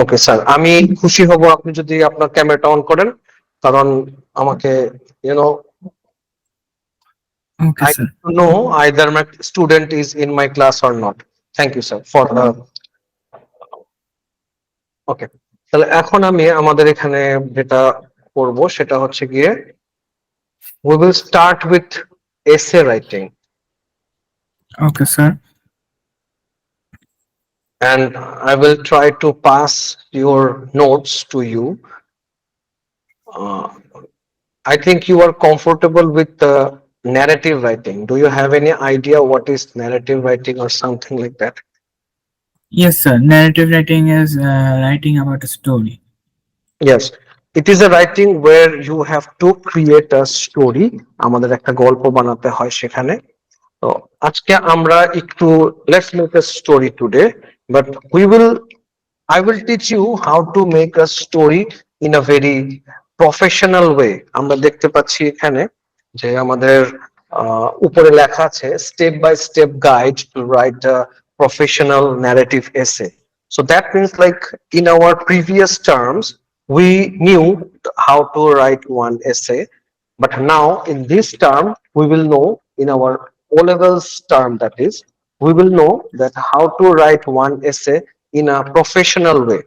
Okay sir, আমি খুশি হব আপনি যদি আপনার ক্যামেরাটা অন করেন, কারণ আমাকে YONO Okay, I sir. need to know either my student is in my class or not. Thank you, sir, for the. ওকে, তাহলে এখন আমি আমাদের এখানে যেটা করব সেটা হচ্ছে গিয়ে we will start with essay writing, Okay, sir. and I will try to pass your notes to you. Uh, I think you are comfortable with the narrative writing. Do you have any idea what is narrative writing or something like that? Yes, sir. Narrative writing is writing about a story. Yes, it is a writing where you have to create a story. আমাদের একটা গল্প বানাতে হয় সেখানে। তো আজকে আমরা একটু let's make a story today, but we will I will teach you how to make a story in a very professional way. আমরা দেখতে পাচ্ছি এখানে যে আমাদের উপরে লেখা আছে step by step guide to write a professional narrative essay. So that means like in our previous terms, we knew how to write one essay, but now in this term, we will know in our O levels term, that is, we will know that how to write one essay in a professional way.